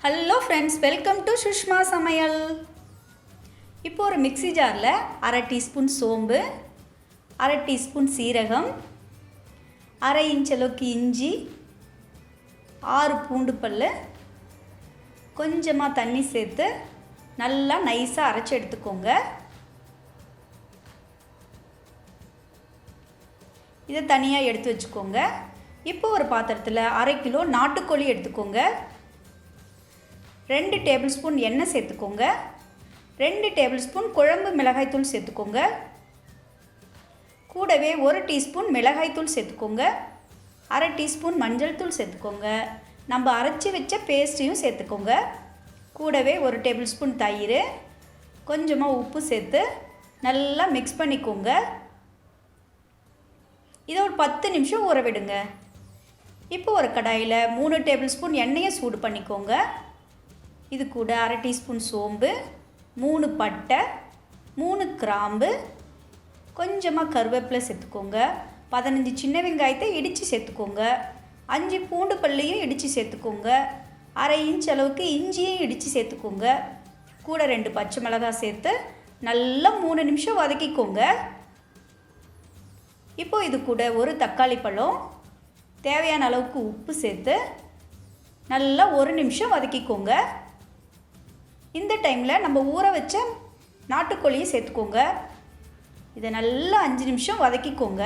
Hello friends, welcome to Sushma சமையல். இப்போ ஒரு மிக்ஸி ஜாரில் அரை டீஸ்பூன் சோம்பு, அரை டீஸ்பூன் சீரகம், அரை இன்ச் அளவுக்கு இஞ்சி, 6 பூண்டு பல், கொஞ்சமாக தண்ணி சேர்த்து நல்லா நைஸாக அரைச்சி எடுத்துக்கோங்க. இதை தனியாக எடுத்து வச்சுக்கோங்க. இப்போ ஒரு பாத்திரத்தில் 1/2 கிலோ நாட்டுக்கோழி எடுத்துக்கோங்க. 2 டேபிள் ஸ்பூன் எண்ணெய் சேர்த்துக்கோங்க. 2 டேபிள் ஸ்பூன் குழம்பு மிளகாய்த்தூள் சேர்த்துக்கோங்க. கூடவே 1 டீஸ்பூன் மிளகாய்த்தூள் சேர்த்துக்கோங்க. அரை டீஸ்பூன் மஞ்சள் தூள் சேர்த்துக்கோங்க. நம்ம அரைச்சி வச்ச பேஸ்ட்டையும் சேர்த்துக்கோங்க. கூடவே 1 டேபிள் ஸ்பூன் தயிர், கொஞ்சமாக உப்பு சேர்த்து நல்லா மிக்ஸ் பண்ணிக்கோங்க. இதை ஒரு 10 நிமிஷம் ஊற விடுங்க. இப்போ ஒரு கடாயில் 3 டேபிள் ஸ்பூன் எண்ணெயை சூடு பண்ணிக்கோங்க. இது கூட அரை டீஸ்பூன் சோம்பு, 3 பட்டை, 3 கிராம்பு, கொஞ்சமாக கருவேப்பிலை சேர்த்துக்கோங்க. 15 சின்ன வெங்காயத்தை இடித்து சேர்த்துக்கோங்க. 5 பூண்டு பல்லையும் இடித்து சேர்த்துக்கோங்க. அரை இன்ச் அளவுக்கு இஞ்சியும் இடித்து சேர்த்துக்கோங்க. கூட 2 பச்சை மிளகாய் சேர்த்து நல்லா 3 நிமிஷம் வதக்கிக்கோங்க. இப்போ இது கூட ஒரு தக்காளி பழம், தேவையான அளவுக்கு உப்பு சேர்த்து நல்லா 1 நிமிஷம் வதக்கிக்கோங்க. இந்த டைமில் நம்ம ஊற வச்ச நாட்டுக்கோழியை சேர்த்துக்கோங்க. இதை நல்லா 5 நிமிஷம் வதக்கிக்கோங்க.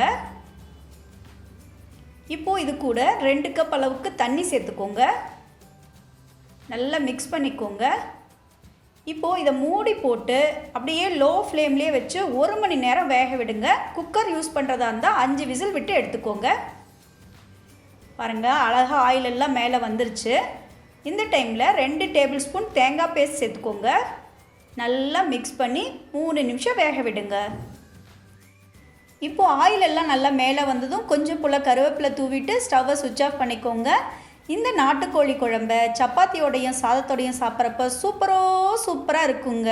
இப்போது இது கூட 2 கப் அளவுக்கு தண்ணி சேர்த்துக்கோங்க. நல்லா மிக்ஸ் பண்ணிக்கோங்க. இப்போது இதை மூடி போட்டு அப்படியே லோ ஃப்ளேம்லேயே வச்சு 1 மணி நேரம் வேக விடுங்க. குக்கர் யூஸ் பண்ணுறதா இருந்தால் 5 விசில் விட்டு எடுத்துக்கோங்க. பாருங்கள், அழகாக ஆயில் எல்லாம் மேலே வந்துருச்சு. இந்த டைமில் 2 டேபிள் ஸ்பூன் தேங்காய் பேஸ்ட் சேர்த்துக்கோங்க. நல்லா மிக்ஸ் பண்ணி 3 நிமிஷம் வேக விடுங்க. இப்போது ஆயில் எல்லாம் நல்லா மேலே வந்ததும் கொஞ்சம் போல் கருவேப்பிலை தூவிட்டு ஸ்டவ்வை சுவிட்ச் ஆஃப் பண்ணிக்கோங்க. இந்த நாட்டுக்கோழி குழம்பை சப்பாத்தியோடையும் சாதத்தோடையும் சாப்பிட்றப்ப சூப்பராக இருக்குங்க.